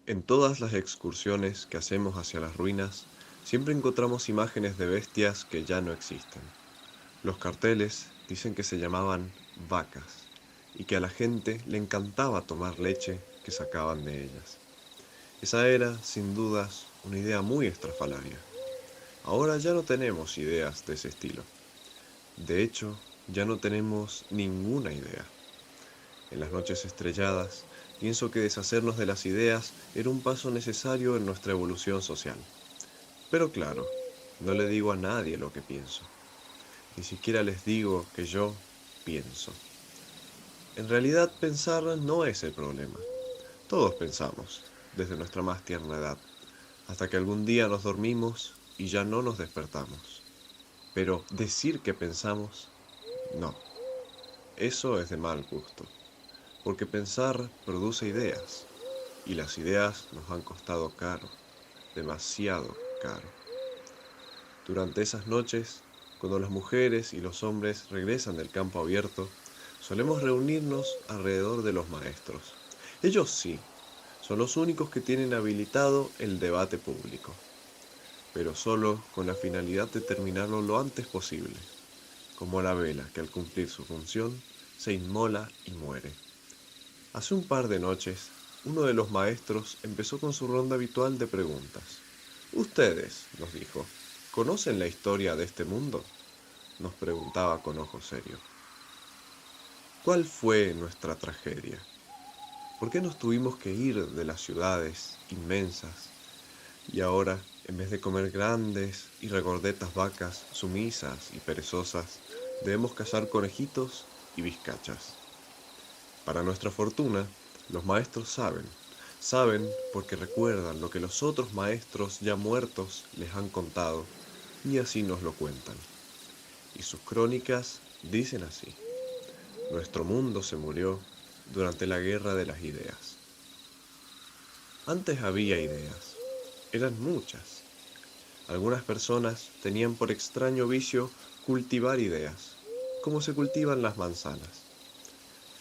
En todas las excursiones que hacemos hacia las ruinas, siempre encontramos imágenes de bestias que ya no existen. Los carteles dicen que se llamaban vacas y que a la gente le encantaba tomar leche que sacaban de ellas. Esa era, sin dudas, una idea muy estrafalaria. Ahora ya no tenemos ideas de ese estilo. De hecho, ya no tenemos ninguna idea. En las noches estrelladas, pienso que deshacernos de las ideas era un paso necesario en nuestra evolución social. Pero claro, no le digo a nadie lo que pienso. Ni siquiera les digo que yo pienso. En realidad pensar no es el problema. Todos pensamos, desde nuestra más tierna edad, hasta que algún día nos dormimos y ya no nos despertamos. Pero decir que pensamos, no. Eso es de mal gusto, porque pensar produce ideas, y las ideas nos han costado caro, demasiado caro. Durante esas noches, cuando las mujeres y los hombres regresan del campo abierto, solemos reunirnos alrededor de los maestros. Ellos sí, son los únicos que tienen habilitado el debate público, pero solo con la finalidad de terminarlo lo antes posible, como la vela que al cumplir su función se inmola y muere. Hace un par de noches, uno de los maestros empezó con su ronda habitual de preguntas. Ustedes, nos dijo, ¿conocen la historia de este mundo? Nos preguntaba con ojo serio. ¿Cuál fue nuestra tragedia? ¿Por qué nos tuvimos que ir de las ciudades inmensas y ahora, en vez de comer grandes y regordetas vacas sumisas y perezosas, debemos cazar conejitos y vizcachas? Para nuestra fortuna, los maestros saben porque recuerdan lo que los otros maestros ya muertos les han contado y así nos lo cuentan. Y sus crónicas dicen así: nuestro mundo se murió durante la guerra de las ideas. Antes había ideas, eran muchas. Algunas personas tenían por extraño vicio cultivar ideas, como se cultivan las manzanas.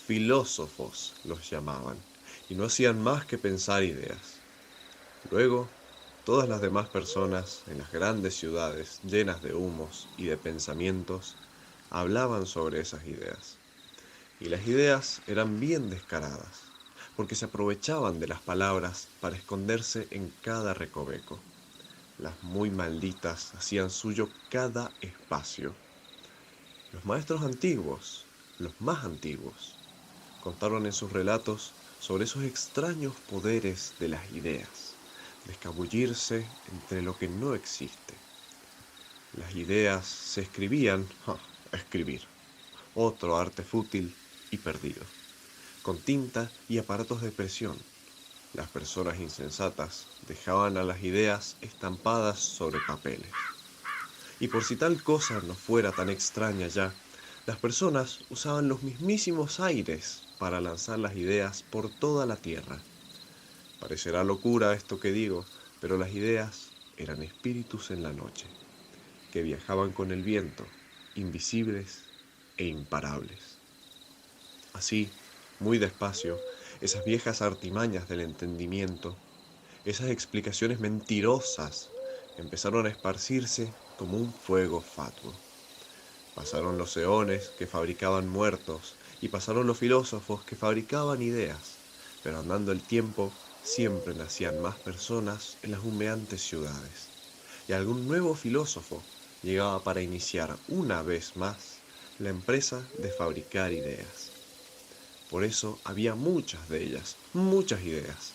Filósofos los llamaban, y no hacían más que pensar ideas. Luego, todas las demás personas en las grandes ciudades llenas de humos y de pensamientos hablaban sobre esas ideas. Y las ideas eran bien descaradas, porque se aprovechaban de las palabras para esconderse en cada recoveco. Las muy malditas hacían suyo cada espacio. Los maestros antiguos, los más antiguos, contaron en sus relatos sobre esos extraños poderes de las ideas, de escabullirse entre lo que no existe. Las ideas se escribían, escribir, otro arte fútil y perdido, con tinta y aparatos de presión. Las personas insensatas dejaban a las ideas estampadas sobre papeles. Y por si tal cosa no fuera tan extraña ya, las personas usaban los mismísimos aires para lanzar las ideas por toda la tierra. Parecerá locura esto que digo, pero las ideas eran espíritus en la noche, que viajaban con el viento, invisibles e imparables. Así, muy despacio, esas viejas artimañas del entendimiento, esas explicaciones mentirosas, empezaron a esparcirse como un fuego fatuo. Pasaron los eones que fabricaban muertos y pasaron los filósofos que fabricaban ideas, pero andando el tiempo siempre nacían más personas en las humeantes ciudades, y algún nuevo filósofo llegaba para iniciar una vez más la empresa de fabricar ideas. Por eso había muchas de ellas, muchas ideas.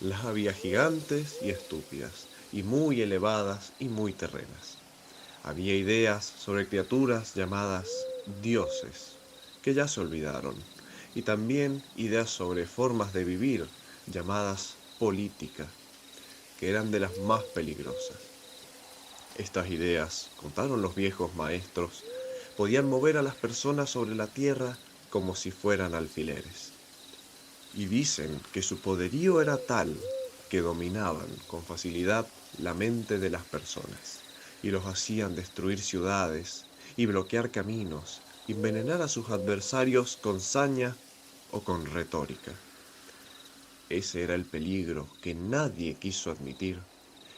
Las había gigantes y estúpidas, y muy elevadas y muy terrenas. Había ideas sobre criaturas llamadas dioses, que ya se olvidaron, y también ideas sobre formas de vivir llamadas política, que eran de las más peligrosas. Estas ideas, contaron los viejos maestros, podían mover a las personas sobre la tierra como si fueran alfileres. Y dicen que su poderío era tal que dominaban con facilidad la mente de las personas y los hacían destruir ciudades y bloquear caminos, envenenar a sus adversarios con saña o con retórica. Ese era el peligro que nadie quiso admitir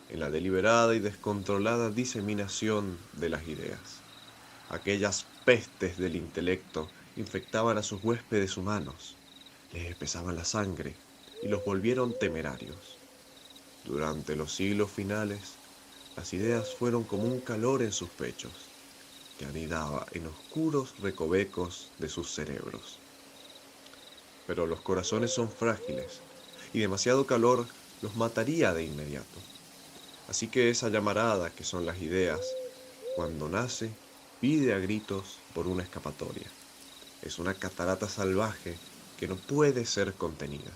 en la deliberada y descontrolada diseminación de las ideas. Aquellas pestes del intelecto infectaban a sus huéspedes humanos, les espesaban la sangre y los volvieron temerarios. Durante los siglos finales, las ideas fueron como un calor en sus pechos, que anidaba en oscuros recovecos de sus cerebros. Pero los corazones son frágiles, y demasiado calor los mataría de inmediato. Así que esa llamarada que son las ideas, cuando nace, pide a gritos por una escapatoria. Es una catarata salvaje que no puede ser contenida.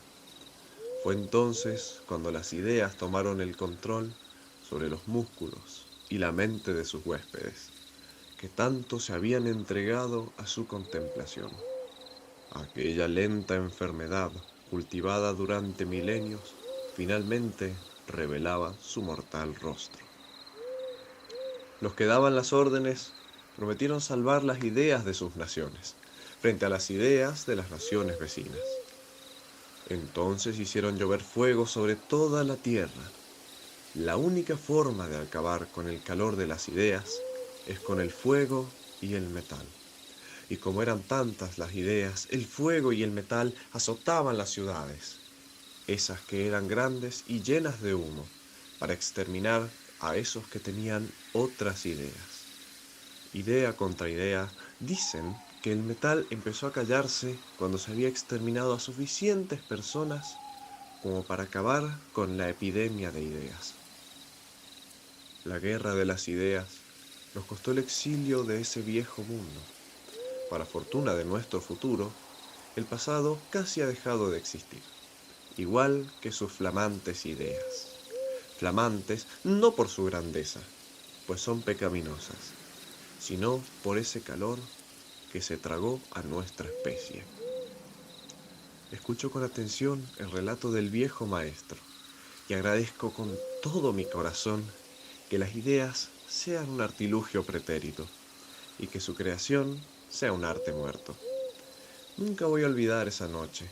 Fue entonces cuando las ideas tomaron el control sobre los músculos y la mente de sus huéspedes, que tanto se habían entregado a su contemplación. Aquella lenta enfermedad, cultivada durante milenios, finalmente revelaba su mortal rostro. Los que daban las órdenes prometieron salvar las ideas de sus naciones, frente a las ideas de las naciones vecinas. Entonces hicieron llover fuego sobre toda la tierra. La única forma de acabar con el calor de las ideas es con el fuego y el metal. Y como eran tantas las ideas, el fuego y el metal azotaban las ciudades, esas que eran grandes y llenas de humo, para exterminar a esos que tenían otras ideas. Idea contra idea, dicen que el metal empezó a callarse cuando se había exterminado a suficientes personas como para acabar con la epidemia de ideas. La guerra de las ideas nos costó el exilio de ese viejo mundo. Para fortuna de nuestro futuro, el pasado casi ha dejado de existir, igual que sus flamantes ideas. Flamantes no por su grandeza, pues son pecaminosas, sino por ese calor que se tragó a nuestra especie. Escucho con atención el relato del viejo maestro y agradezco con todo mi corazón que las ideas sean un artilugio pretérito y que su creación sea un arte muerto. Nunca voy a olvidar esa noche,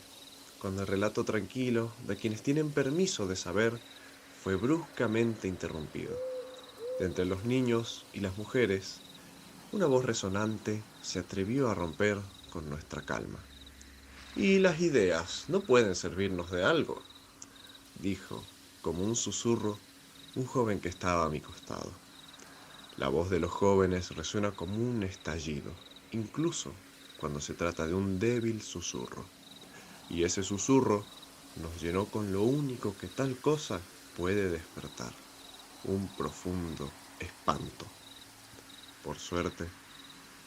cuando el relato tranquilo de quienes tienen permiso de saber fue bruscamente interrumpido. De entre los niños y las mujeres, una voz resonante se atrevió a romper con nuestra calma. Y las ideas no pueden servirnos de algo, dijo, como un susurro, un joven que estaba a mi costado. La voz de los jóvenes resuena como un estallido, incluso cuando se trata de un débil susurro. Y ese susurro nos llenó con lo único que tal cosa puede despertar, un profundo espanto. Por suerte,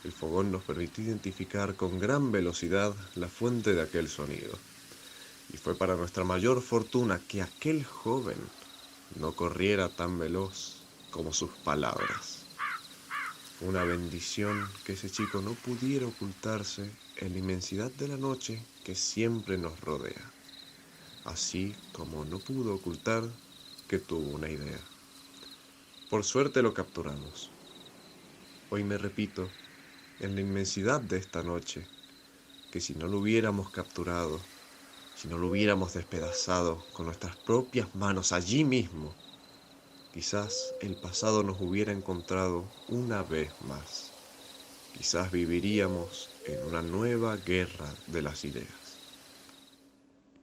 el fogón nos permitió identificar con gran velocidad la fuente de aquel sonido. Y fue para nuestra mayor fortuna que aquel joven no corriera tan veloz como sus palabras. Fue una bendición que ese chico no pudiera ocultarse en la inmensidad de la noche que siempre nos rodea, así como no pudo ocultar que tuvo una idea. Por suerte lo capturamos. Hoy me repito, en la inmensidad de esta noche, que si no lo hubiéramos capturado, si no lo hubiéramos despedazado con nuestras propias manos allí mismo, quizás el pasado nos hubiera encontrado una vez más. Quizás viviríamos en una nueva guerra de las ideas.